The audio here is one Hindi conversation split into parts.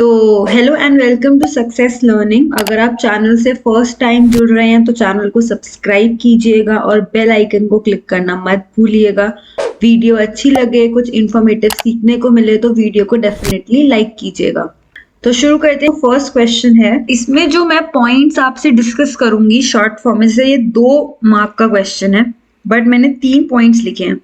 तो hello and welcome to success learning. अगर आप चैनल से फर्स्ट टाइम जुड़ रहे हैं तो चैनल को सब्सक्राइब कीजिएगा और बेल आइकन को क्लिक करना मत भूलिएगा। वीडियो अच्छी लगे, कुछ इन्फॉर्मेटिव सीखने को मिले तो वीडियो को डेफिनेटली लाइक कीजिएगा। तो शुरू करते हैं। फर्स्ट क्वेश्चन है, इसमें जो मैं पॉइंट्स आपसे डिस्कस करूंगी शॉर्ट फॉर्म में से, ये 2 मार्क का क्वेश्चन है बट मैंने 3 पॉइंट्स लिखे हैं,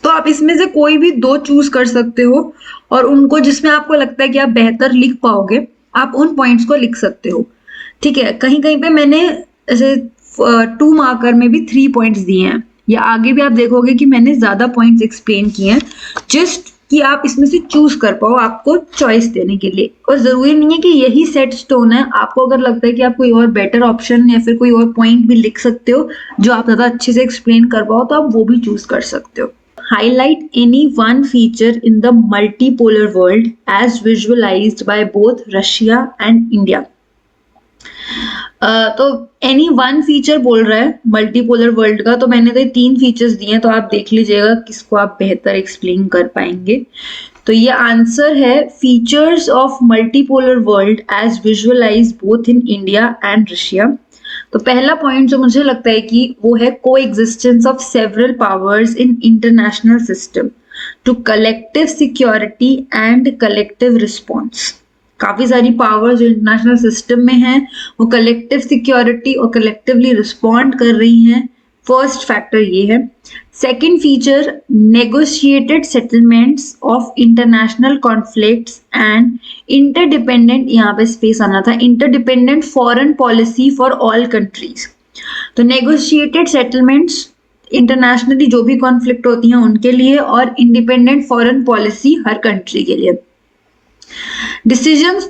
तो आप इसमें से कोई भी 2 चूज कर सकते हो और उनको जिसमें आपको लगता है कि आप बेहतर लिख पाओगे आप उन पॉइंट्स को लिख सकते हो। ठीक है, कहीं कहीं पे मैंने ऐसे 2 मार्कर में भी 3 पॉइंट्स दिए हैं, या आगे भी आप देखोगे कि मैंने ज्यादा पॉइंट्स एक्सप्लेन किए हैं जस्ट कि आप इसमें से चूज कर पाओ, आपको चॉइस देने के लिए। और जरूरी नहीं है कि यही सेट स्टोन है, आपको अगर लगता है कि आप कोई और बेटर ऑप्शन या फिर कोई और पॉइंट भी लिख सकते हो जो आप ज्यादा अच्छे से एक्सप्लेन कर पाओ तो आप वो भी चूज कर सकते हो। Highlight any one feature in the multipolar world as visualized by both Russia and India. तो एनी वन फीचर बोल रहा है मल्टीपोलर वर्ल्ड का, तो मैंने तो 3 फीचर्स दिए हैं, तो आप देख लीजिएगा किसको आप बेहतर एक्सप्लेन कर पाएंगे। तो ये आंसर है features of multipolar world as visualise both in India and Russia. तो पहला पॉइंट जो मुझे लगता है कि वो है coexistence of several powers in international system to collective security and collective response. काफी सारी पावर्स जो इंटरनेशनल सिस्टम में हैं वो कलेक्टिव सिक्योरिटी और कलेक्टिवली रिस्पॉन्ड कर रही हैं। फर्स्ट फैक्टर ये है। Second feature, negotiated settlements of international conflicts and interdependent, यहाँ पे स्पेस आना था, interdependent foreign policy for all countries. तो नेगोशिएटेड सेटलमेंट्स इंटरनेशनली जो भी कॉन्फ्लिक्ट होती हैं उनके लिए, और इंडिपेंडेंट फॉरेन पॉलिसी हर कंट्री के लिए। Decisions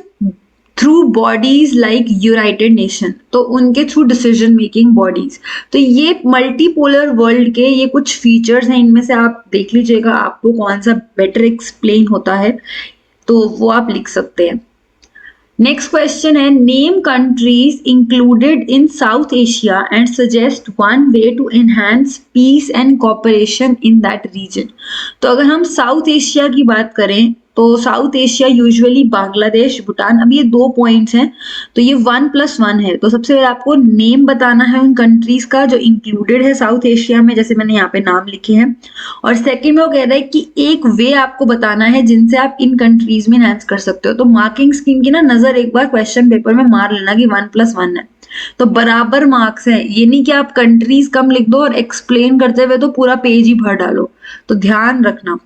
through bodies like United nation, तो उनके थ्रू डिसीजन मेकिंग बॉडीज। तो ये मल्टीपोलर वर्ल्ड के ये कुछ फीचर्स हैं, इनमें से आप देख लीजिएगा आपको कौन सा बेटर एक्सप्लेन होता है, तो वो आप लिख सकते हैं। नेक्स्ट क्वेश्चन है, name countries included in South Asia and suggest one way to enhance peace and cooperation in that region. तो अगर हम साउथ एशिया की बात करें तो South Asia usually Bangladesh, Bhutan, अब ये 2 पॉइंट्स हैं तो ये 1+1 है। तो सबसे पहले आपको नेम बताना है उन कंट्रीज का जो इंक्लूडेड है साउथ एशिया में, जैसे मैंने यहाँ पे नाम लिखे हैं। और सेकंड में वो कह रहा है कि एक वे आपको बताना है जिनसे आप इन कंट्रीज में एनहांस कर सकते हो। तो मार्किंग स्कीम की ना नजर एक बार क्वेश्चन पेपर में मार लेना कि 1+1 है, तो बराबर मार्क्स है। ये नहीं कि आप कंट्रीज कम लिख दो और एक्सप्लेन करते हुए तो पूरा पेज ही भर डालो, तो ध्यान रखना।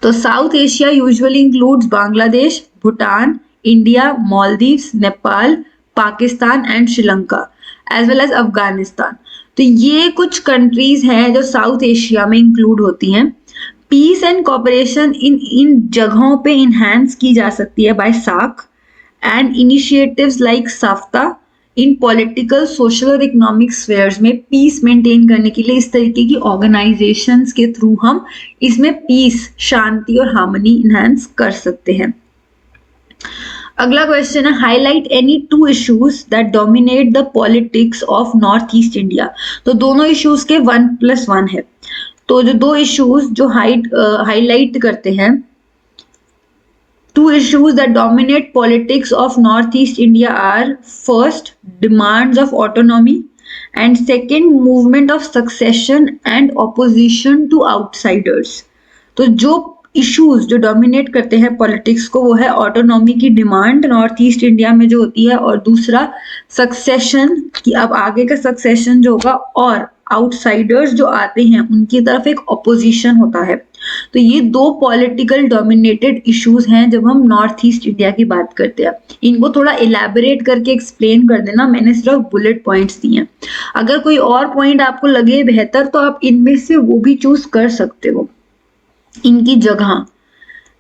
तो South Asia usually includes Bangladesh, Bhutan, India, Maldives, Nepal, Pakistan and Sri Lanka as well as Afghanistan. तो ये कुछ कंट्रीज हैं जो साउथ एशिया में इंक्लूड होती हैं। पीस एंड कोऑपरेशन इन जगहों पे इनहैंस की जा सकती है by SAARC and initiatives like SAFTA. इन पॉलिटिकल, सोशल और इकोनॉमिक स्फेयर्स में पीस मेंटेन करने के लिए इस तरीके की ऑर्गेनाइजेशंस के थ्रू हम इसमें पीस, शांति और हार्मनी इनहैंस कर सकते हैं। अगला क्वेश्चन है, highlight any 2 issues that dominate the politics of north east India. तो दोनों इश्यूज के 1+1 है। तो जो 2 इश्यूज जो हाईलाइट करते हैं, 2 issues that dominate politics of Northeast India are first, demands of autonomy, and second, movement of succession and opposition to outsiders. तो जो इश्यूज जो डोमिनेट करते हैं पॉलिटिक्स को वो है ऑटोनॉमी की डिमांड नॉर्थ ईस्ट इंडिया में जो होती है, और दूसरा सक्सेशन कि अब आगे का सक्सेशन जो होगा, और आउटसाइडर्स जो आते हैं उनकी तरफ एक ऑपोजिशन होता है। तो ये 2 पॉलिटिकल डोमिनेटेड इश्यूज हैं जब हम नॉर्थ ईस्ट इंडिया की बात करते हैं। इनको थोड़ा इलैबोरेट करके एक्सप्लेन कर देना, मैंने सिर्फ बुलेट पॉइंट्स दिए हैं। अगर कोई और पॉइंट आपको लगे बेहतर तो आप इनमें से वो भी चूज कर सकते हो इनकी जगह।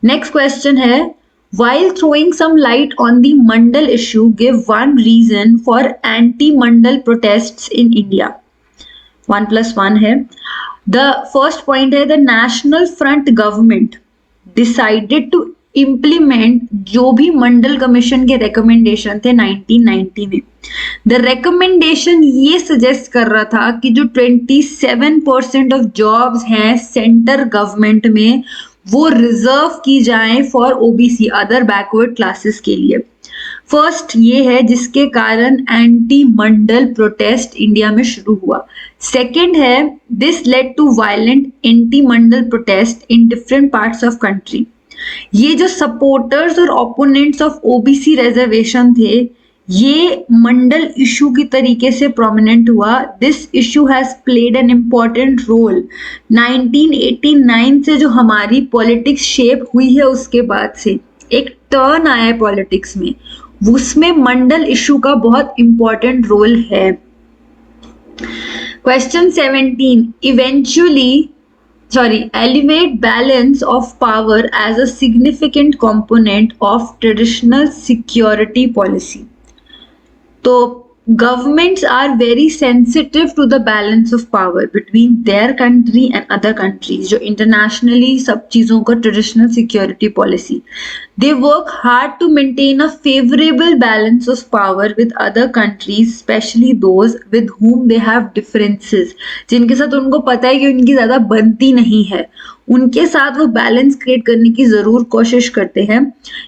नेक्स्ट क्वेश्चन है, while throwing some light on the Mandal issue, give one reason for anti-Mandal protests in India. 1+1 है। The first point है, the National Front government decided to implement जो भी मंडल कमीशन के रिकमेंडेशन थे 1990 में। द रिकमेंडेशन ये सजेस्ट कर रहा था कि जो 27% ऑफ जॉब्स हैं सेंटर गवर्नमेंट में वो रिजर्व की जाए for OBC, other backward classes के लिए। फर्स्ट ये है जिसके कारण एंटी मंडल प्रोटेस्ट इंडिया में शुरू हुआ। सेकंड है this led to violent anti Mandal protest in different parts of country. ये जो सपोर्टर्स और ओपोनेंट्स ऑफ ओबीसी रिजर्वेशन थे, ये मंडल इशू की तरीके से प्रोमिनेंट हुआ। This issue has played an important role 1989 से, जो हमारी पॉलिटिक्स शेप हुई है उसके बाद से एक टर्न आया है पॉलिटिक्स में, उसमें मंडल इशू का बहुत इंपॉर्टेंट रोल है। Question 17, elevate balance of power as a significant component of traditional security policy. तो governments are very sensitive to the balance of power between their country and other countries, जो internationally सब चीज़ों का traditional security policy, they work hard to maintain a favorable balance of power with other countries, especially those with whom they have differences, जिनके साथ उनको पता है कि उनकी ज़्यादा बनती नहीं है, उनके साथ वो बैलेंस क्रिएट करने की जरूर कोशिश करते हैं,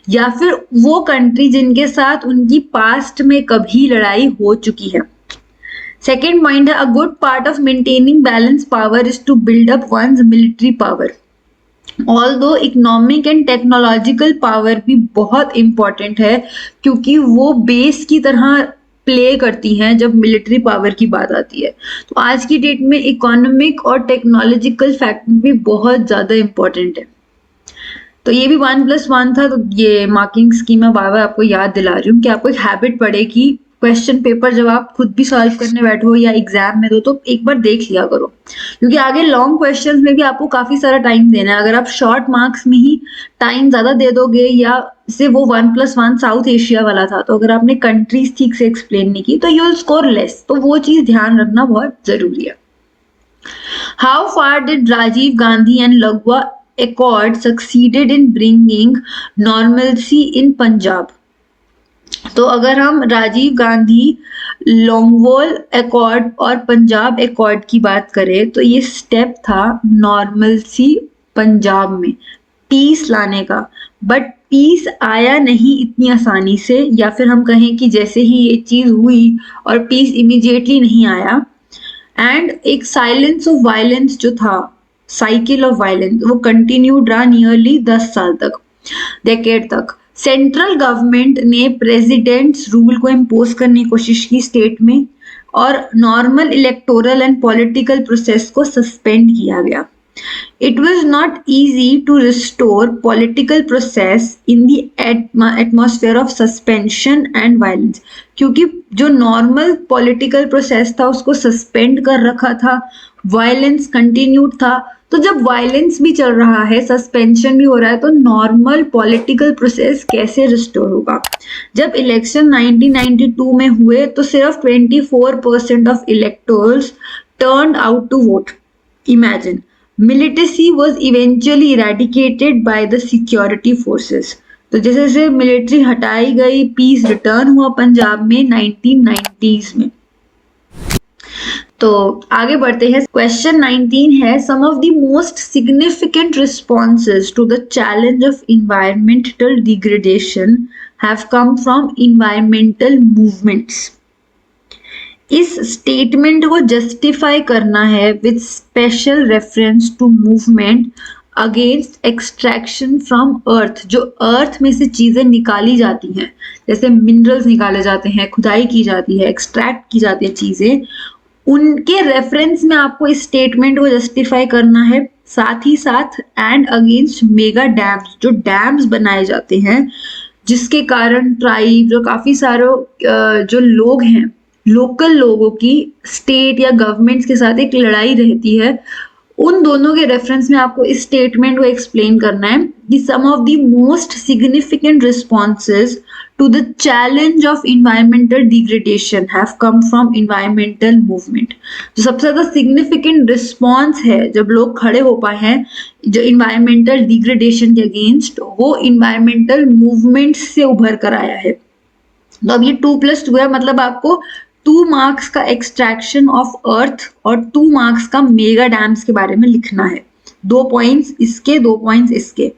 या फिर वो कंट्री जिनके साथ उनकी पास्ट में कभी लड़ाई हो चुकी है। सेकेंड पॉइंट है, a good part of maintaining balance power is to build up one's military power. Although economic and technological power भी बहुत इंपॉर्टेंट है, क्योंकि वो बेस की तरह प्ले करती हैं जब मिलिट्री पावर की बात आती है। तो आज की डेट में इकोनॉमिक और टेक्नोलॉजिकल फैक्टर भी बहुत ज़्यादा इंपॉर्टेंट है। तो ये भी 1+1 था, तो ये मार्किंग स्कीम मैं बार बार आपको याद दिला रही हूँ कि आपको एक हैबिट पड़ेगी, क्वेश्चन पेपर जब आप खुद भी सॉल्व करने बैठो या एग्जाम में दो तो एक बार देख लिया करो, क्योंकि आगे लॉन्ग क्वेश्चंस में भी आपको काफी सारा टाइम देना है। अगर आप शॉर्ट मार्क्स में ही टाइम ज्यादा दे दोगे, या से वो 1+1 साउथ एशिया वाला था, तो अगर आपने कंट्रीज ठीक से एक्सप्लेन नहीं की तो यू विल स्कोर लेस, तो वो चीज ध्यान रखना बहुत जरूरी है। How far did Rajiv Gandhi and Longowal accord succeeded in bringing normalcy in Punjab. तो अगर हम राजीव गांधी, लॉन्गवॉल अकॉर्ड और पंजाब अकॉर्ड की बात करें, तो ये स्टेप था नॉर्मलसी पंजाब में पीस लाने का, बट पीस आया नहीं इतनी आसानी से, या फिर हम कहें कि जैसे ही ये चीज हुई और पीस इमीडिएटली नहीं आया, एंड एक साइलेंस ऑफ वायलेंस जो था, साइकिल ऑफ वायलेंस, वो कंटिन्यूड रहा नियरली 10 साल तक, डेकेड तक। सेंट्रल गवर्नमेंट ने प्रेसिडेंट्स रूल को इम्पोज करने की कोशिश की स्टेट में, और normal electoral and political process को सस्पेंड किया गया। It was not easy to restore political process in the atmosphere of suspension and violence, क्योंकि जो नॉर्मल पॉलिटिकल प्रोसेस था उसको सस्पेंड कर रखा था, वायलेंस कंटिन्यूड था। तो जब वायलेंस भी चल रहा है, सस्पेंशन भी हो रहा है, तो नॉर्मल पॉलिटिकल प्रोसेस कैसे रिस्टोर होगा? जब इलेक्शन 1992 में हुए तो सिर्फ 24% of electors turned out to vote. Imagine, militancy was eventually eradicated by the security forces. तो जैसे जैसे मिलिट्री हटाई गई, पीस रिटर्न हुआ पंजाब में 1990s में। तो आगे बढ़ते हैं। क्वेश्चन 19 है, some of the most significant responses to the challenge of environmental degradation have come from environmental movements. इस स्टेटमेंट को जस्टिफाई करना है with special reference to movement against extraction from earth. जो अर्थ में से चीजें निकाली जाती हैं, जैसे मिनरल्स निकाले जाते हैं, खुदाई की जाती है, एक्सट्रैक्ट की जाती है चीजें, उनके रेफरेंस में आपको इस स्टेटमेंट को जस्टिफाई करना है। साथ ही साथ एंड अगेंस्ट मेगा डैम्स, जो डैम्स बनाए जाते हैं जिसके कारण ट्राइब, जो काफी सारे जो लोग हैं, लोकल लोगों की स्टेट या गवर्नमेंट्स के साथ एक लड़ाई रहती है, उन दोनों के रेफरेंस में आपको इस स्टेटमेंट को एक्सप्लेन करना है कि some of the most significant responses to the challenge of environmental degradation have come from environmental movement. जो सबसे ज्यादा सिग्निफिकेंट रिस्पॉन्स है जब लोग खड़े हो पाए हैं जो इन्वायरमेंटल डिग्रेडेशन के अगेंस्ट, वो इन्वायरमेंटल मूवमेंट से उभर कर आया है। तो अब ये 2+2 है, मतलब आपको 2 मार्क्स का एक्सट्रैक्शन ऑफ अर्थ और 2 मार्क्स का मेगा डैम्स के बारे में लिखना है, 2 पॉइंट्स इसके, 2 पॉइंट्स इसके।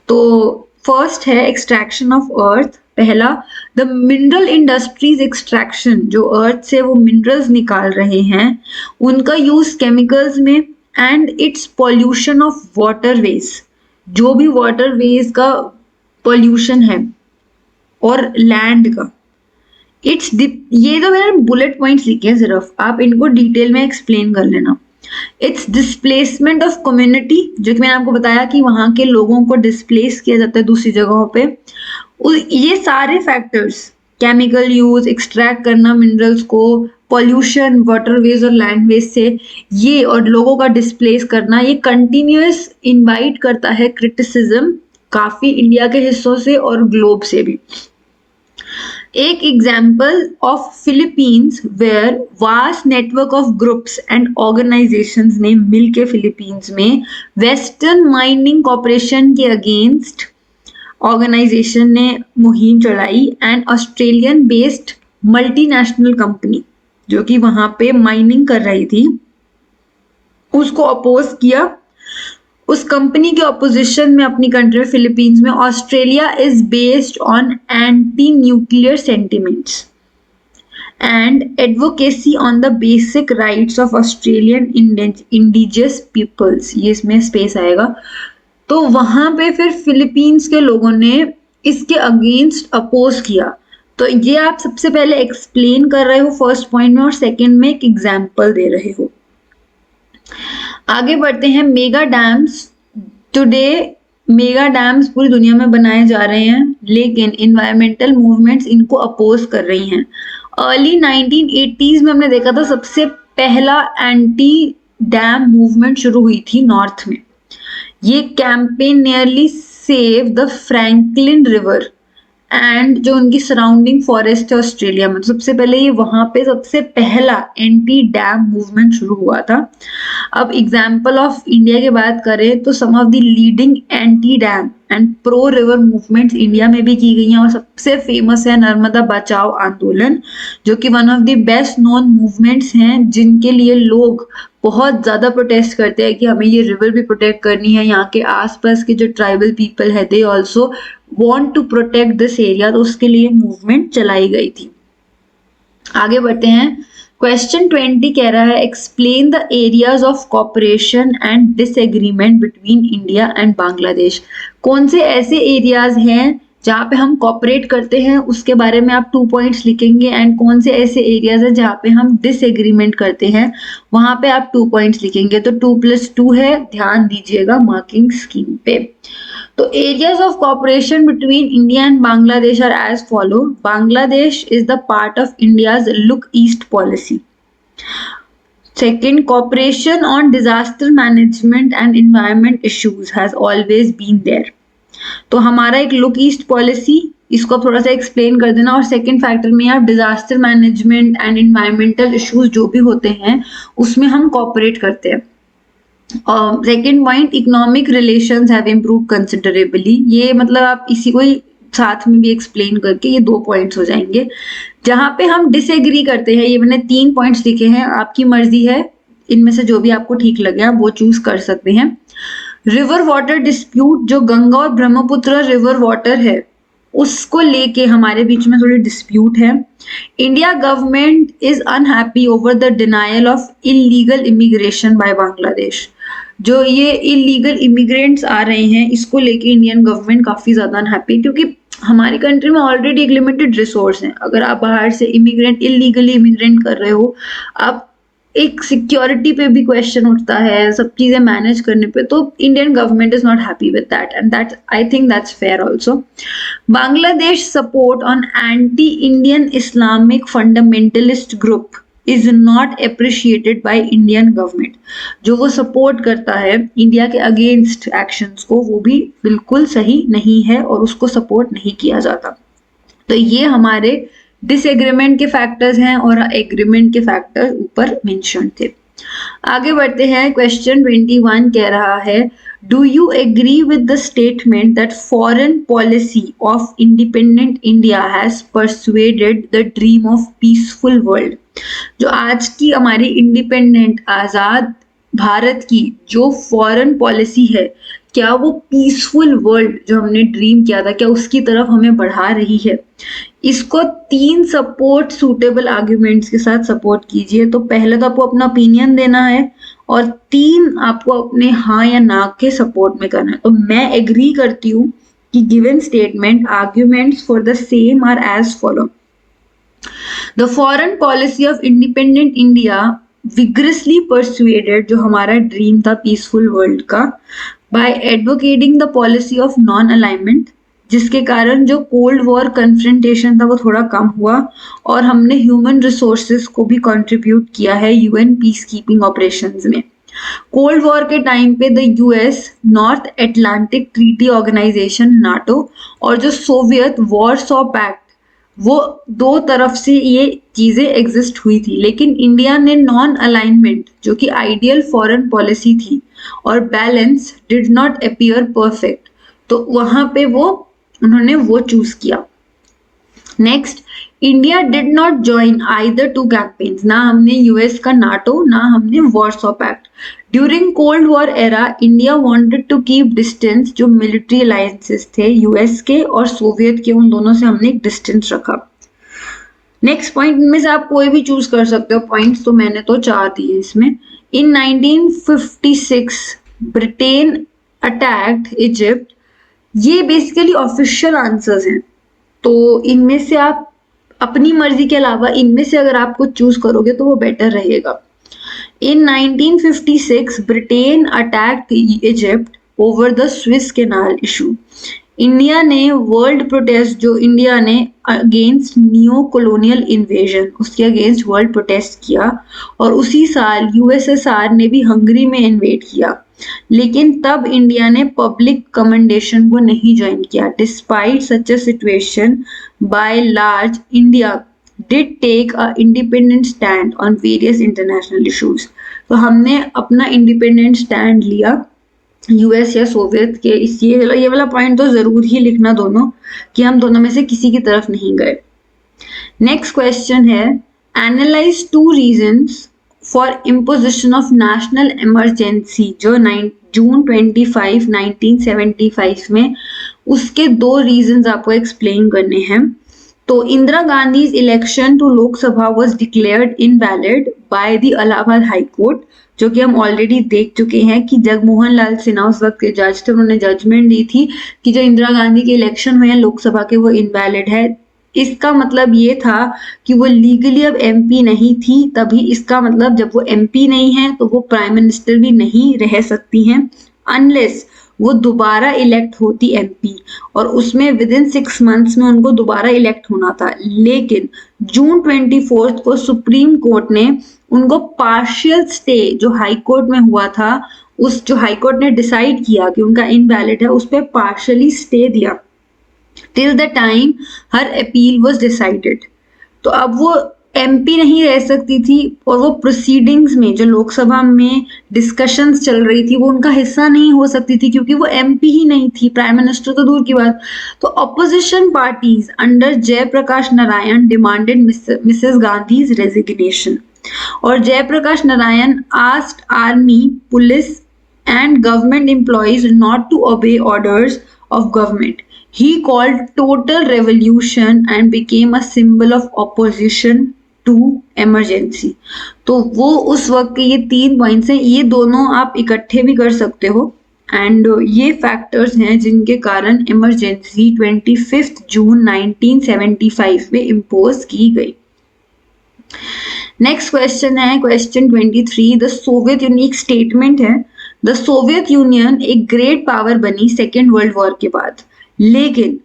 तो फर्स्ट है एक्सट्रैक्शन ऑफ अर्थ। पहला, द मिनरल इंडस्ट्रीज एक्सट्रैक्शन, जो अर्थ से वो मिनरल्स निकाल रहे हैं उनका यूज केमिकल्स में, and it's pollution of waterways, जो भी वाटरवेज का पॉल्यूशन है और लैंड का। ये तो मैंने बुलेट पॉइंट्स लिखे हैं, सिर्फ आप इनको डिटेल में एक्सप्लेन कर लेना। इट्स डिस्प्लेसमेंट ऑफ कम्युनिटी, जो कि मैंने आपको बताया कि वहां के लोगों को डिस्प्लेस किया जाता है दूसरी जगहों पे। ये सारे फैक्टर्स, केमिकल यूज, एक्सट्रैक्ट करना मिनरल्स को, पॉल्यूशन वाटरवेज और लैंडवेज से, ये और लोगों का डिस्प्लेस करना, ये कंटिन्यूअस इनवाइट करता है क्रिटिसिज्म काफी इंडिया के हिस्सों से और ग्लोब से भी। एक example of Philippines where vast network of groups and organisations ने मिलके फिलीपींस में वेस्टर्न माइनिंग कॉर्पोरेशन के अगेंस्ट ऑर्गेनाइजेशन ने मुहिम चलाई, and Australian based multinational company जो कि वहां पे माइनिंग कर रही थी उसको अपोज किया। उस कंपनी के ऑपोजिशन में अपनी कंट्री फिलीपींस में Australia is based on anti nuclear sentiments and advocacy on the basic rights of Australian indigenous peoples, ये इसमें स्पेस आएगा। तो वहां पे फिर फिलीपींस के लोगों ने इसके अगेंस्ट अपोज किया। तो ये आप सबसे पहले एक्सप्लेन कर रहे हो फर्स्ट पॉइंट में, और सेकंड में एक एग्जाम्पल दे रहे हो। आगे बढ़ते हैं। Mega dams, today mega dams पूरी दुनिया में बनाए जा रहे हैं, लेकिन इन्वायरमेंटल मूवमेंट्स इनको अपोज कर रही हैं। अर्ली 1980s में हमने देखा था सबसे पहला एंटी डैम मूवमेंट शुरू हुई थी नॉर्थ में। ये campaign nearly save the Franklin river and जो उनकी सराउंडिंग फॉरेस्ट है ऑस्ट्रेलिया में, तो सबसे पहले ये वहां पे सबसे पहला एंटी डैम मूवमेंट शुरू हुआ था। अब एग्जाम्पल ऑफ इंडिया की बात करें तो some of the leading anti dam and pro river movements India में भी की गई हैं, और सबसे फेमस है नर्मदा बचाओ आंदोलन, जो कि one of the best known movements हैं, जिनके लिए लोग बहुत ज्यादा प्रोटेस्ट करते हैं कि हमें ये रिवर भी प्रोटेक्ट करनी है। यहाँ के आसपास के जो ट्राइबल पीपल है they also want to protect this area, तो उसके लिए मूवमेंट चलाई गई थी। आगे बढ़ते हैं। क्वेश्चन 20 कह रहा है explain the areas of cooperation and disagreement between India and Bangladesh. कौन से ऐसे एरियाज हैं जहाँ पे हम कॉपरेट करते हैं, उसके बारे में आप 2 पॉइंट्स लिखेंगे, एंड कौन से ऐसे एरियाज हैं जहाँ पे हम डिसएग्रीमेंट करते हैं, वहां पे आप 2 पॉइंट्स लिखेंगे। तो 2+2 है, ध्यान दीजिएगा मार्किंग स्कीम पे। तो areas of cooperation between India and Bangladesh are as follow. Bangladesh is the part of India's look east policy. Second, cooperation on disaster management and environment issues has always been there. तो हमारा एक लुक ईस्ट पॉलिसी, इसको आप थोड़ा सा एक्सप्लेन कर देना। और सेकंड फैक्टर में आप disaster management and environmental issues जो भी होते हैं उसमें हम कॉपरेट करते हैं। Second point, economic relations have improved considerably. ये मतलब आप इसी को ही साथ में भी एक्सप्लेन करके ये 2 पॉइंट्स हो जाएंगे। जहां पे हम डिसएग्री करते हैं, ये मैंने 3 पॉइंट्स लिखे हैं, आपकी मर्जी है, इनमें से जो भी आपको ठीक लगे आप वो चूज कर सकते हैं। रिवर वाटर डिस्प्यूट, जो गंगा और ब्रह्मपुत्र रिवर वाटर है उसको लेके हमारे बीच में थोड़ी डिस्प्यूट है। India government is unhappy over the denial of illegal immigration by Bangladesh. जो ये इलीगल इमिग्रेंट्स आ रहे हैं इसको लेके इंडियन गवर्नमेंट काफी ज्यादा अनहैप्पी, क्योंकि हमारी कंट्री में ऑलरेडी एक लिमिटेड रिसोर्स है। अगर आप बाहर से इमिग्रेंट इलीगली इमिग्रेंट कर रहे हो, आप एक सिक्योरिटी पे भी क्वेश्चन उठता है, सब चीजें मैनेज करने पे, तो Indian government is not happy with that, and that I think that's fair also. Bangladesh support on anti Indian Islamic fundamentalist group is not appreciated by Indian government. जो वो सपोर्ट करता है इंडिया के अगेंस्ट एक्शंस को, वो भी बिल्कुल सही नहीं है और उसको सपोर्ट नहीं किया जाता। तो ये हमारे डिसएग्रीमेंट के फैक्टर्स हैं और एग्रीमेंट के फैक्टर ऊपर मेंशन थे। आगे बढ़ते हैं। क्वेश्चन 21 कह रहा है do you agree with the statement that foreign policy of independent India has persuaded the dream of peaceful world. जो आज की हमारी इंडिपेंडेंट आजाद भारत की जो फॉरेन पॉलिसी है, क्या वो पीसफुल वर्ल्ड जो हमने ड्रीम किया था, क्या उसकी तरफ हमें बढ़ा रही है? इसको 3 सपोर्ट सूटेबल आर्ग्यूमेंट्स के साथ सपोर्ट कीजिए। तो पहले तो आपको अपना ओपिनियन देना है और 3 आपको अपने हाँ या ना के सपोर्ट में करना है। तो मैं एग्री करती हूँ कि given statement arguments for the same are as follow. The foreign policy of independent India vigorously persuaded, जो हमारा ड्रीम था पीसफुल वर्ल्ड का, by advocating the policy of non alignment, जिसके कारण जो कोल्ड वॉर कन्फ्रंटेशन था वो थोड़ा कम हुआ और हमने ह्यूमन रिसोर्सेज को भी कंट्रीब्यूट किया है यूएन पीस कीपिंग ऑपरेशंस में। कोल्ड वॉर के टाइम पे the US, North Atlantic Treaty Organisation NATO और जो सोवियत वॉरसॉ पैक्ट, वो 2 तरफ से ये चीजें एग्जिस्ट हुई थी, लेकिन इंडिया ने नॉन अलाइनमेंट जो कि आइडियल फॉरेन पॉलिसी थी और balance did not appear perfect, तो वहां पे उन्होंने वो चूज किया। Next, India did not join either two campaigns, ना हमने यूएस का नाटो ना हमने Warsaw Pact. During cold war era India wanted to keep distance, जो मिलिट्री अलायंसेस थे यूएस के और सोवियत के, उन दोनों से हमने एक डिस्टेंस रखा। नेक्स्ट पॉइंट में से आप कोई भी चूज कर सकते हो पॉइंट्स, तो मैंने तो 4 दिए इसमें। इन 1956 ब्रिटेन अटैक्ड इजिप्ट, ये बेसिकली ऑफिशियल आंसर्स हैं, तो इनमें से आप अपनी मर्जी के अलावा इनमें से अगर आप कुछ चूज करोगे तो वो बेटर रहेगा। In 1956, Britain attacked Egypt over the Suez Canal issue. India ने वर्ल्ड प्रोटेस्ट, जो इंडिया ने अगेंस्ट नियो कॉलोनियल इन्वेजन, उसके अगेंस्ट वर्ल्ड प्रोटेस्ट किया और उसी साल यूएसएसआर ने भी हंगरी में इन्वेड किया, लेकिन तब इंडिया ने पब्लिक कमेंडेशन को नहीं ज्वाइन किया। Despite such a situation, by large India did take a independent stand on various international issues. तो हमने अपना इंडिपेंडेंट स्टैंड लिया यूएस या सोवियत के। ये वाला पॉइंट तो जरूर ही लिखना दोनों, कि हम दोनों में से किसी की तरफ नहीं गए। नेक्स्ट क्वेश्चन है, analyse 2 reasons for imposition of national emergency, जो जून 25, 1975 में, उसके 2 रीजंस आपको एक्सप्लेन करने हैं। तो Indira Gandhi's election to Lok Sabha was declared invalid by the Allahabad High Court, जो कि हम ऑलरेडी देख चुके हैं कि जगमोहन लाल सिन्हा उस वक्त के जज थे, उन्होंने जजमेंट दी थी कि जो इंदिरा गांधी के इलेक्शन हुए हैं लोकसभा के वो इनवैलिड है। इसका मतलब ये था कि वो लीगली अब एमपी नहीं थी, तभी इसका मतलब जब वो एमपी नहीं है तो वो प्राइम मिनिस्टर भी नहीं रह सकती हैं अनलेस वो दोबारा इलेक्ट होती एमपी, और उसमें विद इन 6 मंथ्स में उनको दोबारा इलेक्ट होना था। लेकिन जून 24 को सुप्रीम कोर्ट ने उनको पार्शियल स्टे, जो हाई कोर्ट में हुआ था, उस जो हाई कोर्ट ने डिसाइड किया कि उनका इनवैलिड है, उस पर पार्शियली स्टे दिया till the time her appeal was decided. तो अब वो एमपी नहीं रह सकती थी और वो प्रोसीडिंग्स में जो लोकसभा में डिस्कशंस चल रही थी वो उनका हिस्सा नहीं हो सकती थी, क्योंकि वो एमपी ही नहीं थी, प्राइम मिनिस्टर तो दूर की बात। तो opposition parties under Jayaprakash Narayan demanded Mrs Gandhi's resignation, और Jayaprakash Narayan asked army, police and government employees not to obey orders of government. He called total revolution and became a symbol of opposition to emergency. तो वो उस वक्त के ये 3 पॉइंट्स हैं, ये दोनों आप इकट्ठे भी कर सकते हो, एंड ये फैक्टर्स हैं जिनके कारण इमरजेंसी 25 जून 1975 में इम्पोज की गई। Next question is question 23। The Soviet Union, एक स्टेटमेंट है, द सोवियत यूनियन एक ग्रेट पावर बनी सेकेंड वर्ल्ड वॉर के बाद, लेकिन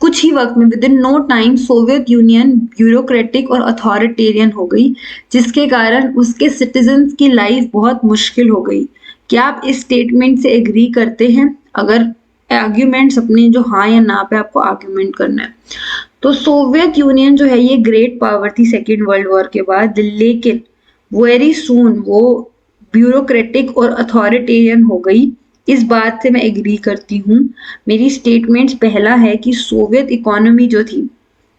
कुछ ही वक्त में within no time Soviet Union bureaucratic और अथॉरिटेरियन हो गई, जिसके कारण उसके सिटीजन्स की लाइफ बहुत मुश्किल हो गई। क्या आप इस स्टेटमेंट से एग्री करते हैं? अगर आर्ग्यूमेंट्स अपने जो हाँ या ना पे आपको आर्ग्यूमेंट करना है। तो सोवियत यूनियन जो है ये ग्रेट पावर थी सेकेंड वर्ल्ड वॉर के बाद, लेकिन वेरी सून वो ब्यूरोक्रेटिक और अथॉरिटेरियन हो गई। इस बात से मैं एग्री करती हूँ। मेरी स्टेटमेंट्स, पहला है कि सोवियत इकोनॉमी जो थी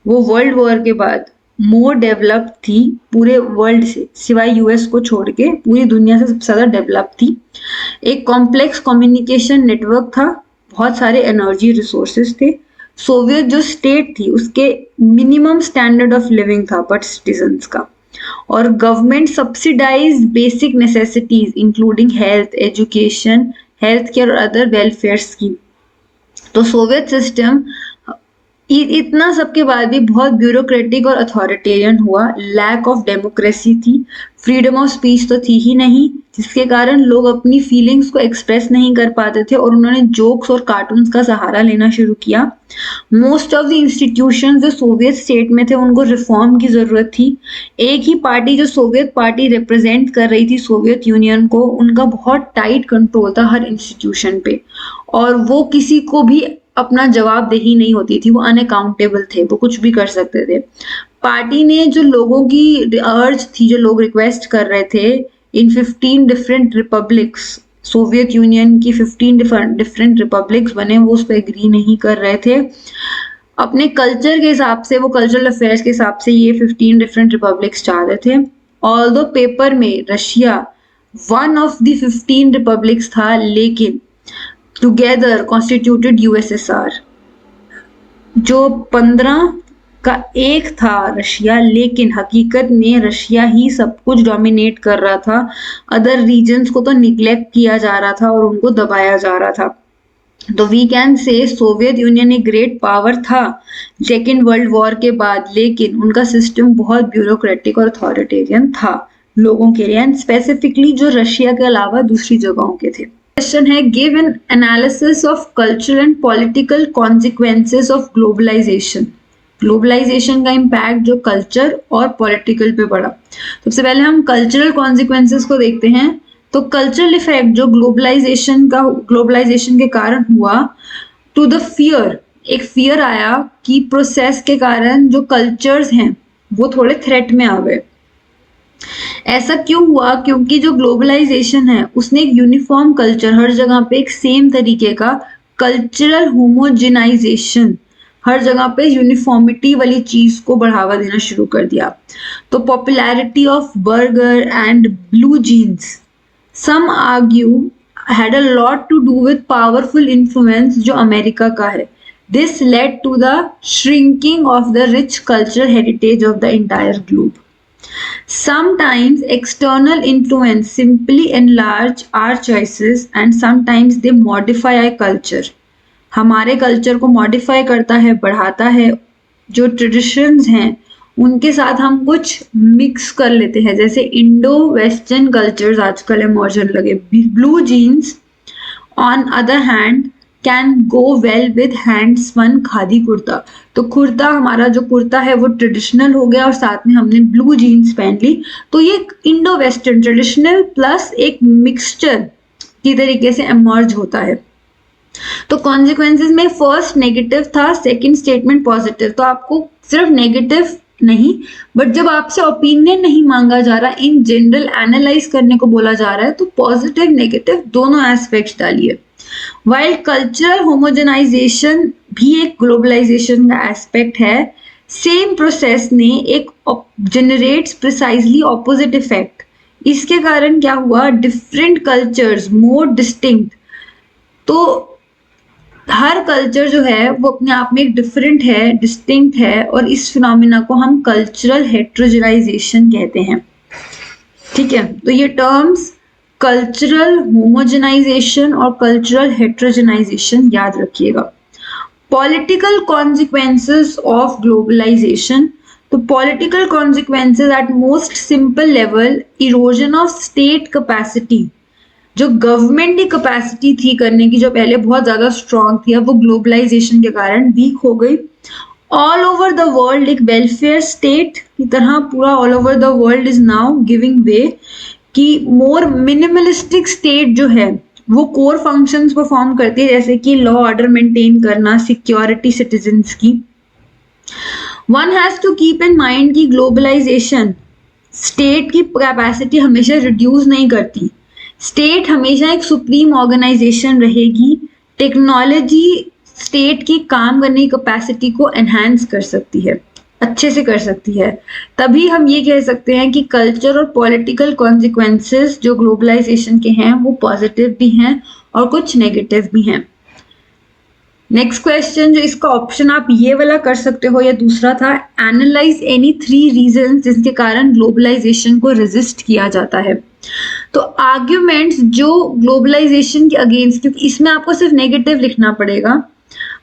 वो वर्ल्ड वॉर के बाद मोर डेवलप्ड थी पूरे वर्ल्ड से, सिवाय यूएस को छोड़ के पूरी दुनिया से सबसे ज्यादा डेवलप थी। एक कॉम्प्लेक्स कम्युनिकेशन नेटवर्क था, बहुत सारे एनर्जी रिसोर्सेज थे। सोवियत जो स्टेट थी उसके मिनिमम स्टैंडर्ड ऑफ लिविंग था बट सिटीजन्स का, और government subsidise basic necessities including health, education, health care और अदर वेलफेयर स्कीम। तो सोवियत सिस्टम इतना सबके बाद भी बहुत ब्यूरोक्रेटिक और अथॉरिटेरियन हुआ। लैक ऑफ डेमोक्रेसी थी, फ्रीडम ऑफ स्पीच तो थी ही नहीं, जिसके कारण लोग अपनी फीलिंग्स को एक्सप्रेस नहीं कर पाते थे और उन्होंने जोक्स और कार्टून्स का सहारा लेना शुरू किया। मोस्ट ऑफ द इंस्टीट्यूशंस जो सोवियत स्टेट में थे उनको रिफॉर्म की जरूरत थी। एक ही पार्टी जो सोवियत पार्टी रिप्रेजेंट कर रही थी सोवियत यूनियन को, उनका बहुत टाइट कंट्रोल था हर इंस्टीट्यूशन पे, और वो किसी को भी अपना जवाबदेही नहीं होती थी, वो अनअकाउंटेबल थे, वो कुछ भी कर सकते थे। पार्टी ने जो लोगों की अर्ज थी, जो लोग रिक्वेस्ट कर रहे थे इन 15 डिफरेंट रिपब्लिक्स, सोवियत यूनियन की 15 डिफरेंट रिपब्लिक्स बने, वो उस पर एग्री नहीं कर रहे थे। अपने कल्चर के हिसाब से, वो कल्चरल अफेयर्स के हिसाब से ये 15 डिफरेंट रिपब्लिक्स चाहते थे। ऑल्दो पेपर में Russia one of the 15 republics था, लेकिन टुगेदर कॉन्स्टिट्यूटेड यूएसएसआर, जो 15 का एक था रशिया, लेकिन हकीकत में रशिया ही सब कुछ डोमिनेट कर रहा था। अदर रीजन्स को तो निग्लेक्ट किया जा रहा था और उनको दबाया जा रहा था। तो we can say Soviet Union एक ग्रेट पावर था सेकेंड वर्ल्ड वॉर के बाद, लेकिन उनका सिस्टम बहुत ब्यूरोक्रेटिक और अथॉरिटेरियन था लोगों के लिए, एंड स्पेसिफिकली जो रशिया के अलावा दूसरी जगहों के थे। क्वेश्चन है, give an analysis of cultural and political consequences of globalisation. Globalisation का इम्पैक्ट जो कल्चर और पॉलिटिकल पे पड़ा। सबसे पहले हम कल्चरल कॉन्सिक्वेंसेस को देखते हैं। तो कल्चरल इफेक्ट जो ग्लोबलाइजेशन के कारण हुआ, टू द फियर, एक फियर आया कि प्रोसेस के कारण जो कल्चर्स हैं वो थोड़े थ्रेट में आ गए। ऐसा क्यों हुआ? क्योंकि जो ग्लोबलाइजेशन है उसने एक यूनिफॉर्म कल्चर, हर जगह पे एक सेम तरीके का कल्चरल होमोजेनाइजेशन, हर जगह पे यूनिफॉर्मिटी वाली चीज को बढ़ावा देना शुरू कर दिया। तो popularity of burger and blue jeans, some argue had a lot to do with powerful influence जो अमेरिका का है। This led to the shrinking of the rich cultural heritage of the entire globe. Sometimes external influence simply enlarge our choices and sometimes they modify our culture. हमारे कल्चर को मॉडिफाई करता है, बढ़ाता है। जो ट्रेडिशंस हैं उनके साथ हम कुछ मिक्स कर लेते हैं, जैसे इंडो वेस्टर्न कल्चर्स आजकल इमर्ज होने लगे। Blue jeans on other hand can go well with hand spun khadi kurta. तो कुर्ता, हमारा जो कुर्ता है वो ट्रेडिशनल हो गया और साथ में हमने ब्लू जीन्स पहन ली, तो ये इंडो वेस्टर्न ट्रेडिशनल प्लस एक मिक्सचर की तरीके से इमर्ज होता है। तो कॉन्सिक्वेंसेस में फर्स्ट नेगेटिव था, सेकंड स्टेटमेंट पॉजिटिव। तो आपको सिर्फ नेगेटिव नहीं, बट जब आपसे ओपिनियन नहीं मांगा जा रहा, इन जनरल एनालाइज करने को बोला जा रहा है, तो पॉजिटिव नेगेटिव दोनों एस्पेक्ट्स डालिए। वाइल कल्चरल होमोजेनाइजेशन भी एक ग्लोबलाइजेशन का एस्पेक्ट है, सेम प्रोसेस ने एक जनरेट्स प्रिसाइजली ऑपोजिट इफेक्ट। इसके कारण क्या हुआ? डिफरेंट कल्चर्स मोर डिस्टिंक्ट। तो हर कल्चर जो है वो अपने आप में एक डिफरेंट है, डिस्टिंक्ट है, और इस फिनोमिना को हम कल्चरल हेट्रोजेनाइजेशन कहते हैं। ठीक है, तो ये टर्म्स कल्चरल होमोजेनाइजेशन और कल्चरल हेट्रोजेनाइजेशन याद रखिएगा। Political consequences of globalisation. तो political consequences at most simple level, erosion of state capacity. जो गवर्नमेंट की कैपेसिटी थी करने की, जो पहले बहुत ज्यादा स्ट्रांग थी, अब वो ग्लोबलाइजेशन के कारण वीक हो गई। ऑल ओवर द वर्ल्ड एक वेलफेयर स्टेट की तरह पूरा all over the world is now giving वे कि मोर मिनिमलिस्टिक स्टेट जो है वो कोर फंक्शंस परफॉर्म करती है, जैसे कि लॉ ऑर्डर मेंटेन करना, सिक्योरिटी सिटीजन्स की। One has to keep in mind कि ग्लोबलाइजेशन स्टेट की कैपेसिटी हमेशा रिड्यूस नहीं करती। स्टेट हमेशा एक सुप्रीम ऑर्गेनाइजेशन रहेगी। टेक्नोलॉजी स्टेट की काम करने की कैपेसिटी को एनहांस कर सकती है। अच्छे से कर सकती है। तभी हम ये कह सकते हैं कि कल्चर और पॉलिटिकल कॉन्सिक्वेंसेस जो ग्लोबलाइजेशन के हैं वो पॉजिटिव भी हैं और कुछ नेगेटिव भी हैं। नेक्स्ट क्वेश्चन, जो इसका ऑप्शन आप ये वाला कर सकते हो या दूसरा था, एनालाइज एनी 3 रीजन जिसके कारण ग्लोबलाइजेशन को रेजिस्ट किया जाता है। तो आर्ग्यूमेंट्स जो ग्लोबलाइजेशन के अगेंस्ट, क्योंकि इसमें आपको सिर्फ नेगेटिव लिखना पड़ेगा,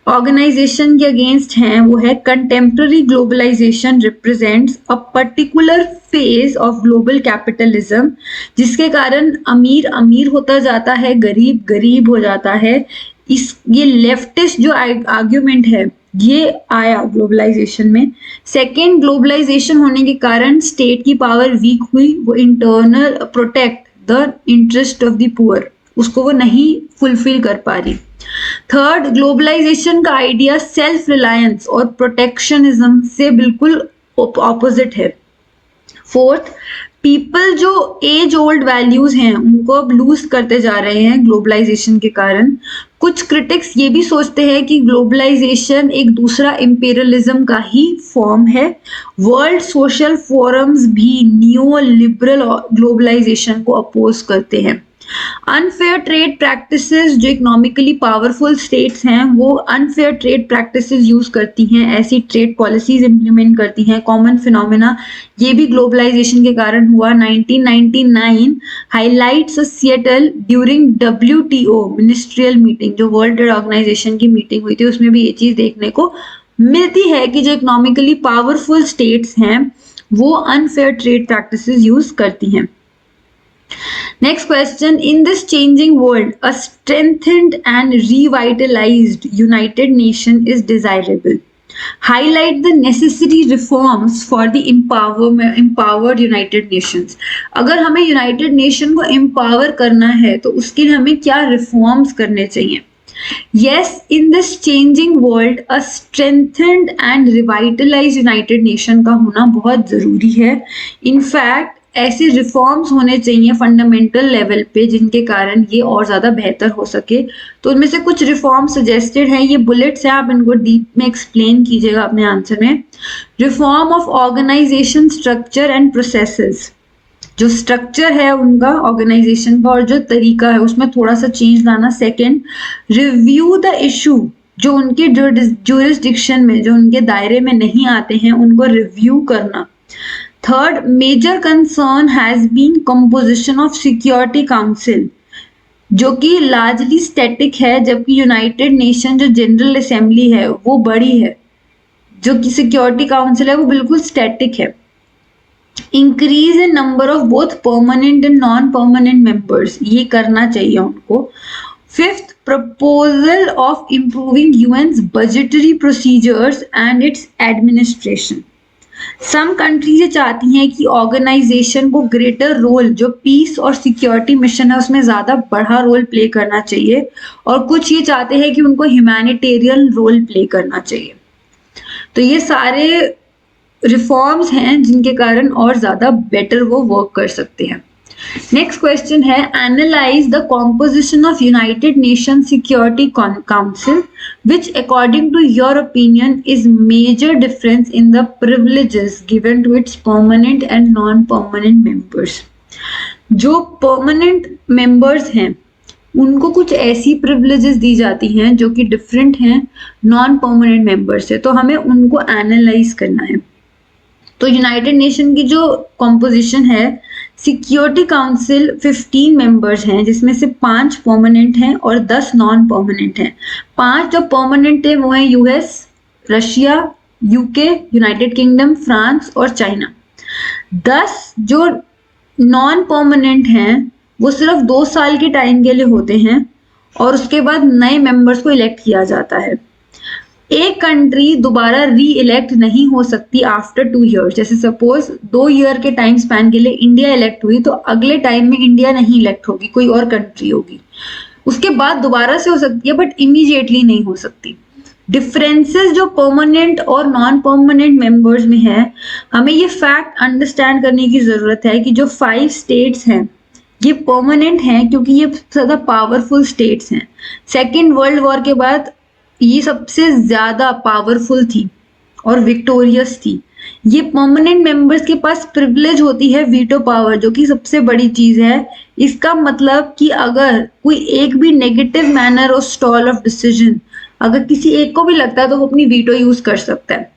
ऑर्गेनाइजेशन के अगेंस्ट हैं वो है contemporary globalisation represents a particular phase of global capitalism, जिसके कारण अमीर अमीर होता जाता है, गरीब गरीब हो जाता है। ये लेफ्टिस्ट जो आर्ग्यूमेंट है ये आया ग्लोबलाइजेशन में। सेकेंड, ग्लोबलाइजेशन होने के कारण स्टेट की पावर वीक हुई, वो internal protect the interest of the poor उसको वो नहीं फुलफिल कर पा रही। थर्ड, ग्लोबलाइजेशन का आइडिया सेल्फ रिलायंस और प्रोटेक्शनिज्म से बिल्कुल ऑपोजिट है। फोर्थ, पीपल जो एज ओल्ड वैल्यूज हैं उनको अब लूज करते जा रहे हैं ग्लोबलाइजेशन के कारण। कुछ क्रिटिक्स ये भी सोचते हैं कि ग्लोबलाइजेशन एक दूसरा इंपीरियलिज्म का ही फॉर्म है। वर्ल्ड सोशल फोरम्स भी नियो लिबरल ग्लोबलाइजेशन को अपोज करते हैं। अनफेयर ट्रेड प्रैक्टिसेस, जो इकोनॉमिकली पावरफुल स्टेट्स हैं वो अनफेयर ट्रेड प्रैक्टिसेस यूज करती हैं, ऐसी ट्रेड पॉलिसीज इंप्लीमेंट करती हैं। कॉमन फिनोमेना ये भी ग्लोबलाइजेशन के कारण हुआ। 1999 highlights Seattle during WTO ministerial meeting, जो वर्ल्ड ट्रेड ऑर्गेनाइजेशन की मीटिंग हुई थी, उसमें भी ये चीज देखने को मिलती है कि जो इकोनॉमिकली पावरफुल स्टेट्स हैं वो अनफेयर ट्रेड प्रैक्टिसेस यूज करती हैं। Next question, in this changing world, a strengthened and revitalized United Nation is desirable. Highlight the necessary reforms for the empowered United Nations. अगर हमें United Nation को empower करना है तो उसके लिए हमें क्या reforms करने चाहिए? Yes, in this changing world, a strengthened and revitalized United Nation का होना बहुत जरूरी है। In fact, ऐसे रिफॉर्म्स होने चाहिए फंडामेंटल लेवल पे जिनके कारण ये और ज़्यादा बेहतर हो सके। तो उनमें से कुछ रिफॉर्म सजेस्टेड हैं, ये बुलेट्स हैं, आप इनको डीप में एक्सप्लेन कीजिएगा अपने आंसर में। Reform of organisation structure and processes, जो स्ट्रक्चर है उनका ऑर्गेनाइजेशन का और जो तरीका है उसमें थोड़ा सा चेंज लाना। सेकेंड, रिव्यू द इशू, जो उनके जुरिस्डिक्शन में, जो उनके दायरे में नहीं आते हैं उनको रिव्यू करना। Third, major concern has been composition of security council, जो कि लार्जली स्टैटिक है, जबकि यूनाइटेड नेशन जो जनरल असेंबली है वो बड़ी है, जो कि सिक्योरिटी काउंसिल है वो बिल्कुल स्टैटिक है। Increase in number of both permanent and non permanent members, ये करना चाहिए उनको। Fifth, proposal of improving UN's budgetary procedures and its administration. Some countries ये चाहती हैं कि ऑर्गेनाइजेशन को ग्रेटर रोल, जो पीस और सिक्योरिटी मिशन है उसमें ज़्यादा बड़ा रोल प्ले करना चाहिए, और कुछ ये चाहते हैं कि उनको ह्यूमैनिटेरियन रोल प्ले करना चाहिए। तो ये सारे रिफॉर्म्स हैं जिनके कारण और ज़्यादा बेटर वो वर्क कर सकते हैं। नेक्स्ट क्वेश्चन है, analyse the composition of United nation security council which according to your opinion is major difference in the privileges given to its permanent and non-permanent members. जो permanent members हैं उनको कुछ ऐसी privileges दी जाती हैं जो कि different हैं non-permanent members से, तो हमें उनको analyze करना है। तो यूनाइटेड नेशन की जो composition है, सिक्योरिटी काउंसिल 15 मेंबर्स हैं जिसमें से 5 परमानेंट हैं और 10 नॉन परमानेंट हैं। 5 जो परमानेंट है वो हैं US, Russia, UK, United kingdom, France और चाइना। 10 जो नॉन परमानेंट हैं वो सिर्फ 2 साल के टाइम के लिए होते हैं और उसके बाद नए मेंबर्स को इलेक्ट किया जाता है। एक कंट्री दोबारा री इलेक्ट नहीं हो सकती आफ्टर 2 ईयर्स। जैसे सपोज 2 ईयर के टाइम स्पैन के लिए इंडिया इलेक्ट हुई, तो अगले टाइम में इंडिया नहीं इलेक्ट होगी, कोई और कंट्री होगी। उसके बाद दोबारा से हो सकती है बट इमीडिएटली नहीं हो सकती। डिफरेंसेस जो परमानेंट और नॉन परमानेंट मेंबर्स में है, हमें ये फैक्ट अंडरस्टैंड करने की जरूरत है कि जो 5 स्टेट्स हैं ये परमानेंट हैं क्योंकि ये ज़्यादा पावरफुल स्टेट्स हैं। सेकेंड वर्ल्ड वॉर के बाद ये सबसे ज़्यादा पावरफुल थी और विक्टोरियस थी, ये परमानेंट मेंबर्स के पास प्रिविलेज होती है वीटो पावर, जो कि सबसे बड़ी चीज है। इसका मतलब कि अगर कोई एक भी नेगेटिव मैनर और स्टॉल ऑफ डिसीजन अगर किसी एक को भी लगता है तो वो अपनी वीटो यूज कर सकता है।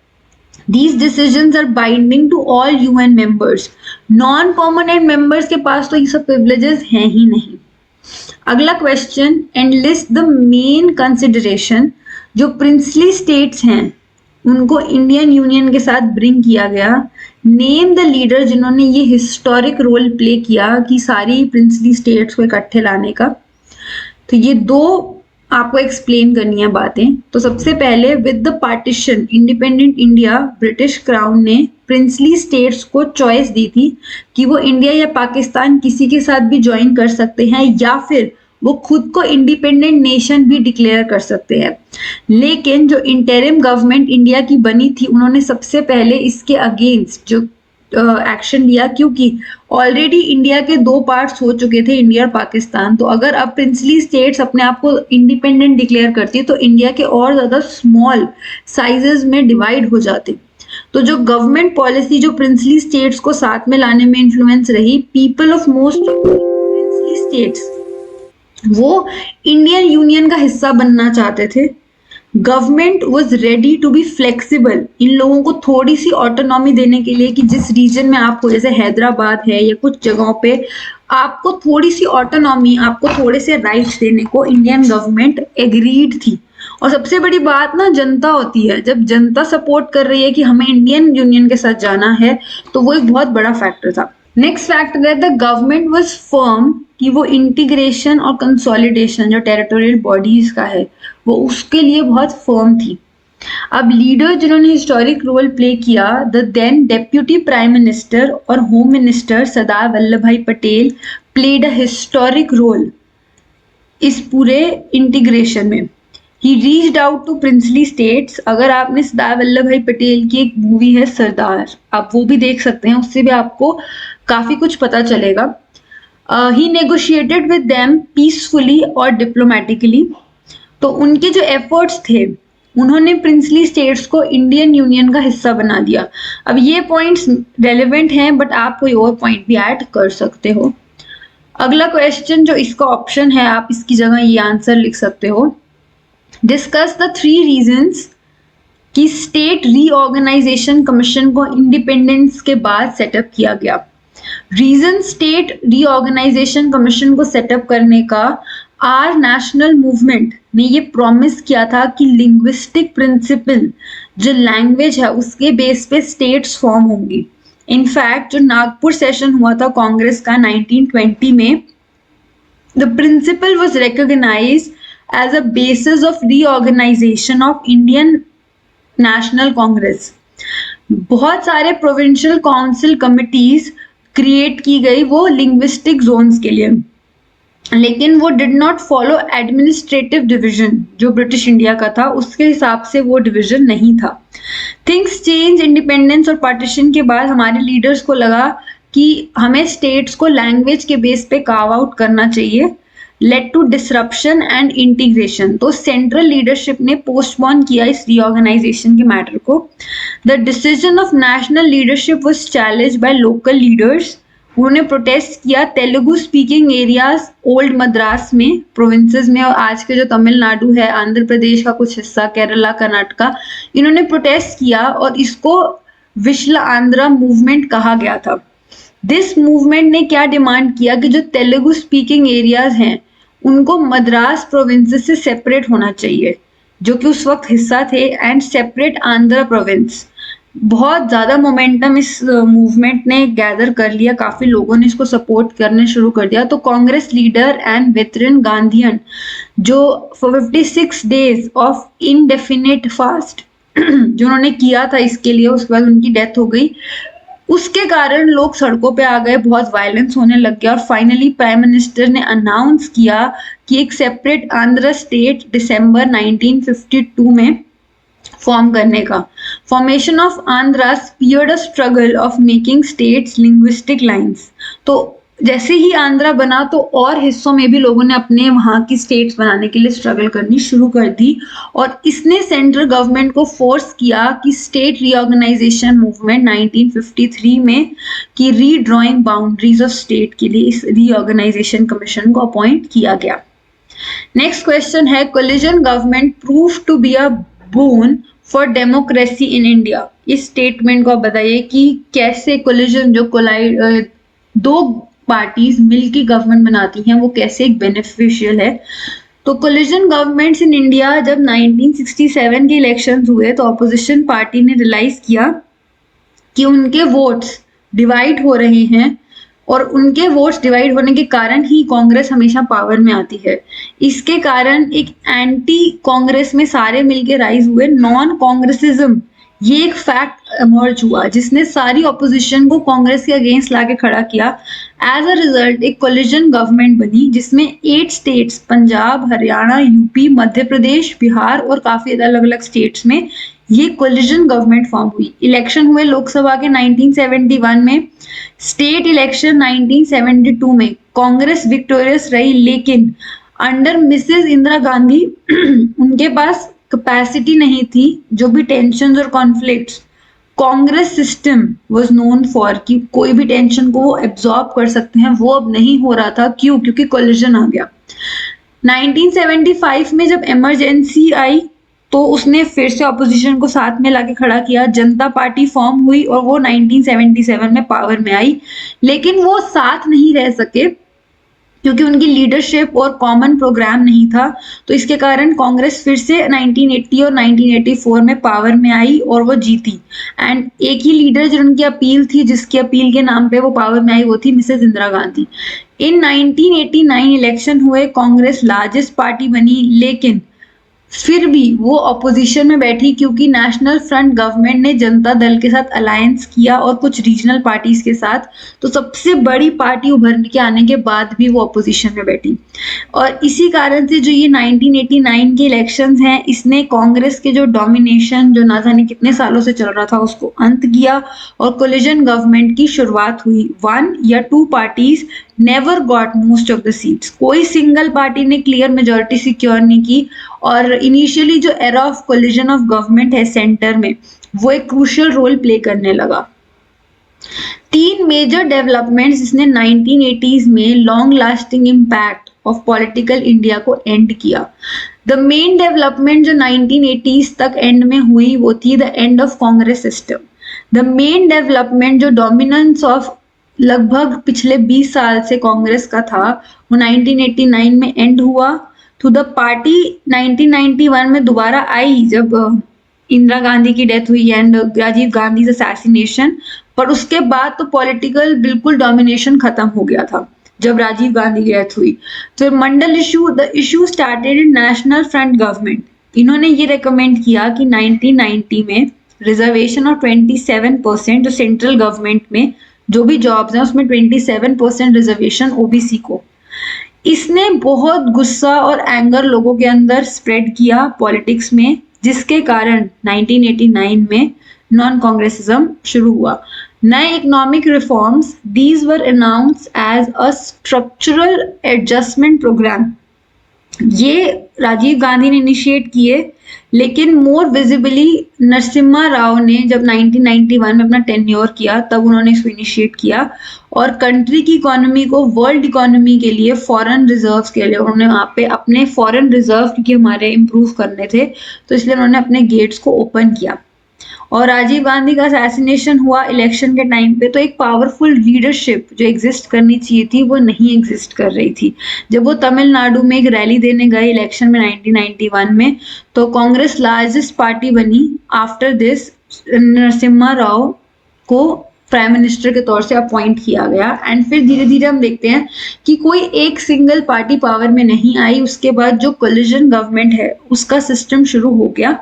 These decisions are binding to all UN members. Non permanent members के पास तो ये सब प्रिविलेजेस हैं ही नहीं। अगला question, and list the main consideration. जो प्रिंसली स्टेट्स हैं उनको इंडियन यूनियन के साथ ब्रिंग किया गया। नेम द लीडर जिन्होंने ये हिस्टोरिक रोल प्ले किया कि सारी प्रिंसली स्टेट्स को इकट्ठे लाने का। तो ये दो आपको एक्सप्लेन करनी है बातें। तो सबसे पहले, with the partition independent India, British crown ने प्रिंसली स्टेट्स को चॉइस दी थी कि वो इंडिया या पाकिस्तान किसी के साथ भी ज्वाइन कर सकते हैं या फिर वो खुद को इंडिपेंडेंट नेशन भी डिक्लेयर कर सकते हैं। लेकिन जो इंटरिम गवर्नमेंट इंडिया की बनी थी उन्होंने सबसे पहले इसके अगेंस्ट जो एक्शन लिया, क्योंकि ऑलरेडी इंडिया के दो पार्ट्स हो चुके थे, इंडिया और पाकिस्तान। तो अगर अब प्रिंसली स्टेट्स अपने आप को इंडिपेंडेंट डिक्लेयर करती है तो इंडिया के और ज्यादा स्मॉल साइजेस में डिवाइड हो जाते। तो जो गवर्नमेंट पॉलिसी जो प्रिंसली स्टेट्स को साथ में लाने में इन्फ्लुएंस रही, people of most princely states वो इंडियन यूनियन का हिस्सा बनना चाहते थे। Government was ready to be flexible, इन लोगों को थोड़ी सी ऑटोनॉमी देने के लिए कि जिस रीजन में आपको, जैसे हैदराबाद है या कुछ जगहों पे आपको थोड़ी सी ऑटोनॉमी, आपको थोड़े से राइट्स देने को इंडियन गवर्नमेंट एग्रीड थी। और सबसे बड़ी बात ना जनता होती है, जब जनता सपोर्ट कर रही है कि हमें इंडियन यूनियन के साथ जाना है तो वो एक बहुत बड़ा फैक्टर था। नेक्स्ट फैक्टर है द गवर्नमेंट वॉज फर्म कि वो इंटीग्रेशन और कंसोलिडेशन जो टेरिटोरियल बॉडीज का है वो उसके लिए बहुत फर्म थी। अब लीडर जिन्होंने हिस्टोरिक रोल प्ले किया, the then deputy prime minister और home minister Sardar Vallabhbhai Patel played a historic role इस पूरे इंटीग्रेशन में। He reached out to princely states. अगर आपने सरदार वल्लभ भाई पटेल की एक मूवी है सरदार, आप वो भी देख सकते हैं, उससे भी आपको काफी कुछ पता चलेगा। ही नेगोशिएटेड विद देम पीसफुली और डिप्लोमेटिकली। तो उनके जो एफर्ट्स थे उन्होंने प्रिंसली स्टेट्स को इंडियन यूनियन का हिस्सा बना दिया। अब ये पॉइंट्स रेलेवेंट हैं बट आप कोई और पॉइंट भी ऐड कर सकते हो। अगला क्वेश्चन जो इसका ऑप्शन है, आप इसकी जगह ये आंसर लिख सकते हो। डिस्कस द 3 रीजंस कि स्टेट रीऑर्गेनाइजेशन कमीशन को इंडिपेंडेंस के बाद सेटअप किया गया। रीजन स्टेट रीऑर्गेनाइजेशन कमीशन को सेटअप करने का, आर नेशनल मूवमेंट ने ये प्रॉमिस किया था कि लिंग्विस्टिक प्रिंसिपल जो लैंग्वेज है उसके बेस पे स्टेट्स फॉर्म होंगी। इनफैक्ट जो नागपुर सेशन हुआ था कांग्रेस का 1920 में, the principle was recognised as a basis of reorganisation of Indian National Congress. बहुत सारे प्रोविंशियल काउंसिल कमिटीज क्रिएट की गई वो लिंग्विस्टिक जोन्स के लिए, लेकिन वो did not follow administrative division जो ब्रिटिश इंडिया का था, उसके हिसाब से वो डिवीजन नहीं था। थिंग्स चेंज इंडिपेंडेंस और पार्टीशन के बाद हमारे लीडर्स को लगा कि हमें स्टेट्स को लैंग्वेज के बेस पे कार्व आउट करना चाहिए। Led to disruption and integration. तो सेंट्रल लीडरशिप ने पोस्टपोन किया इस रीऑर्गेनाइजेशन के मैटर को। The decision of national leadership was challenged by local leaders. उन्होंने प्रोटेस्ट किया Telugu speaking areas old Madras में, प्रोविंसेस में, और आज के जो तमिलनाडु है, आंध्र प्रदेश का कुछ हिस्सा, केरला, कर्नाटका, इन्होंने प्रोटेस्ट किया और इसको विश्व आंध्रा मूवमेंट कहा गया था। दिस मूवमेंट ने क्या डिमांड किया कि जो तेलुगु स्पीकिंग एरियाज हैं उनको मद्रास प्रोविंसेस से सेपरेट होना चाहिए, जो कि उस वक्त हिस्सा थे, एंड सेपरेट आंध्र प्रोविंस। बहुत ज़्यादा मोमेंटम इस मूवमेंट ने गैदर कर लिया, काफ़ी लोगों ने इसको सपोर्ट करने शुरू कर दिया। तो Congress leader and veteran Gandhian जो for 56 days of indefinite fast जो उन्होंने किया था इसके लिए, उसके बाद उनकी डेथ हो गई। उसके कारण लोग सड़कों पे आ गए, बहुत वायलेंस होने लग गया और फाइनली प्राइम मिनिस्टर ने अनाउंस किया कि एक सेपरेट आंध्र स्टेट दिसंबर 1952 में फॉर्म करने का। Formation of Andhra spurred a struggle of making states linguistic lines. तो जैसे ही आंध्रा बना तो और हिस्सों में भी लोगों ने अपने वहाँ की स्टेट्स बनाने के लिए स्ट्रगल करनी शुरू कर दी और इसने सेंट्रल गवर्नमेंट को फोर्स किया कि स्टेट रीऑर्गेनाइजेशन मूवमेंट 1953 में कि रीड्रॉइंग बाउंड्रीज ऑफ स्टेट के लिए इस रीऑर्गेनाइजेशन कमीशन को अपॉइंट किया गया। नेक्स्ट क्वेश्चन है coalition government prove to be a boon for democracy in India. इस स्टेटमेंट को आप बताइए कि कैसे कोलिजन जो कोलाइड दो पार्टीज मिलकर गवर्नमेंट बनाती हैं वो कैसे एक बेनिफिशियल है। तो कोलिजन गवर्नमेंट्स इन इंडिया जब 1967 के इलेक्शंस हुए तो ऑपोजिशन पार्टी ने रियलाइज किया कि उनके वोट्स डिवाइड हो रहे हैं और उनके वोट्स डिवाइड होने के कारण ही कांग्रेस हमेशा पावर में आती है। इसके कारण एक एंटी कांग्रेस में सारे मिलके राइज हुए, नॉन कांग्रेसिज्म ये एक फैक्ट इमर्ज हुआ जिसने सारी ऑपोजिशन को कांग्रेस के अगेंस्ट लाके खड़ा किया। एज अ रिजल्ट एक कोलिजन गवर्नमेंट बनी जिसमें 8 स्टेट्स पंजाब, हरियाणा, यूपी, मध्य प्रदेश, बिहार और काफी अलग अलग स्टेट्स में ये कोलिजन गवर्नमेंट फॉर्म हुई। इलेक्शन हुए लोकसभा के 1971 में, स्टेट इलेक्शन 1972 में कांग्रेस विक्टोरियस रही, लेकिन अंडर मिसेस इंदिरा गांधी उनके पास कैपेसिटी नहीं थी। जो भी टेंशन और conflicts Congress system was known for कि कोई भी टेंशन को वो एब्जॉर्ब कर सकते हैं, वो अब नहीं हो रहा था। क्यों? क्योंकि कोलिजन आ गया। 1975 में जब इमरजेंसी आई तो उसने फिर से ऑपोजिशन को साथ में लाके खड़ा किया, जनता पार्टी फॉर्म हुई और वो 1977 में पावर में आई। लेकिन वो साथ नहीं रह सके क्योंकि उनकी लीडरशिप और कॉमन प्रोग्राम नहीं था। तो इसके कारण कांग्रेस फिर से 1980 और 1984 में पावर में आई और वो जीती। एंड एक ही लीडर जो उनकी अपील थी, जिसकी अपील के नाम पे वो पावर में आई, वो थी मिसेस इंदिरा गांधी। इन 1989 इलेक्शन हुए, कांग्रेस लार्जेस्ट पार्टी बनी, लेकिन फिर भी वो ऑपोजिशन में बैठी क्योंकि नेशनल फ्रंट गवर्नमेंट ने जनता दल के साथ अलायंस किया और कुछ रीजनल पार्टीज के साथ। तो सबसे बड़ी पार्टी उभर के आने के बाद भी वो ऑपोजिशन में बैठी और इसी कारण से जो ये 1989 के इलेक्शंस हैं, इसने कांग्रेस के जो डोमिनेशन जो ना जाने कितने सालों से चल रहा था उसको अंत किया और कोलिजन गवर्नमेंट की शुरुआत हुई। 1 या 2 parties never got most of the seats. कोई सिंगल पार्टी ने क्लियर मेजोरिटी सिक्योर नहीं की और इनिशियली जो era of collision of government है सेंटर में, वो एक क्रूशियल रोल प्ले करने लगा। 3 मेजर डेवलपमेंट्स इसने 1980s में long lasting impact of political India को एंड किया। द मेन डेवलपमेंट जो 1980s तक एंड में हुई वो थी the end of Congress system. The main development जो डोमिनेंस ऑफ लगभग पिछले 20 साल से कांग्रेस का था वो 1989 में एंड हुआ। तो द पार्टी 1991 में दोबारा आई जब इंदिरा गांधी की डेथ हुई एंड राजीव गांधी असैसिनेशन, पर उसके बाद तो पॉलिटिकल बिल्कुल डोमिनेशन खत्म हो गया था जब राजीव गांधी की डेथ हुई। तो Mandal issue, the issue started in national front government. इन्होंने ये रेकमेंड किया कि 1990 में रिजर्वेशन ऑफ 27% जो सेंट्रल गवर्नमेंट में जो भी जॉब्स हैं उसमें 27% रिजर्वेशन ओबीसी को। इसने बहुत गुस्सा और एंगर लोगों के अंदर स्प्रेड किया पॉलिटिक्स में, जिसके कारण 1989 में नॉन कांग्रेसिज्म शुरू हुआ। नए economic reforms, these were announced as a structural adjustment programme. ये राजीव गांधी ने इनिशिएट किए, लेकिन मोर विजिबली नरसिम्हा राव ने जब 1991 में अपना टेन्योर किया तब उन्होंने इसको इनिशिएट किया और कंट्री की इकोनॉमी को वर्ल्ड इकोनॉमी के लिए फॉरेन रिजर्व्स के लिए उन्होंने वहाँ पे अपने फॉरेन रिजर्व, क्योंकि हमारे इम्प्रूव करने थे तो इसलिए उन्होंने अपने गेट्स को ओपन किया। और राजीव गांधी का असैसिनेशन हुआ इलेक्शन के टाइम पे, तो एक पावरफुल लीडरशिप जो एग्जिस्ट करनी चाहिए थी वो नहीं एग्जिस्ट कर रही थी। जब वो तमिलनाडु में एक रैली देने गए इलेक्शन में 1991 में, तो कांग्रेस लार्जेस्ट पार्टी बनी। आफ्टर दिस नरसिम्हा राव को प्राइम मिनिस्टर के तौर से अपॉइंट किया गया एंड फिर धीरे धीरे हम देखते हैं कि कोई एक सिंगल पार्टी पावर में नहीं आई। उसके बाद जो कोलिजन गवर्नमेंट है उसका सिस्टम शुरू हो गया।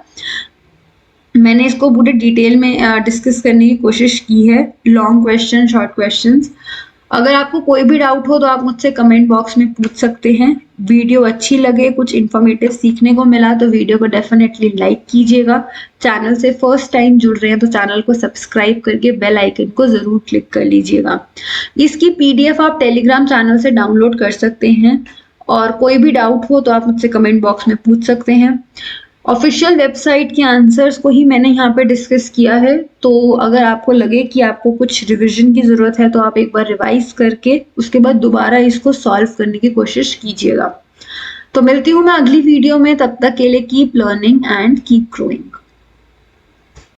मैंने इसको पूरे डिटेल में डिस्कस करने की कोशिश की है, लॉन्ग क्वेश्चन, शॉर्ट क्वेश्चंस। अगर आपको कोई भी डाउट हो तो आप मुझसे कमेंट बॉक्स में पूछ सकते हैं। वीडियो अच्छी लगे, कुछ इन्फॉर्मेटिव सीखने को मिला तो वीडियो को डेफिनेटली लाइक कीजिएगा। चैनल से फर्स्ट टाइम जुड़ रहे हैं तो चैनल को सब्सक्राइब करके बेल आइकन को जरूर क्लिक कर लीजिएगा। इसकी पीडीएफ आप टेलीग्राम चैनल से डाउनलोड कर सकते हैं और कोई भी डाउट हो तो आप मुझसे कमेंट बॉक्स में पूछ सकते हैं। ऑफिशियल वेबसाइट के आंसर्स को ही मैंने यहाँ पे डिस्कस किया है, तो अगर आपको लगे कि आपको कुछ रिवीजन की ज़रूरत है तो आप एक बार रिवाइज करके उसके बाद दोबारा इसको सॉल्व करने की कोशिश कीजिएगा। तो मिलती हूँ मैं अगली वीडियो में, तब तक के लिए keep learning and keep growing.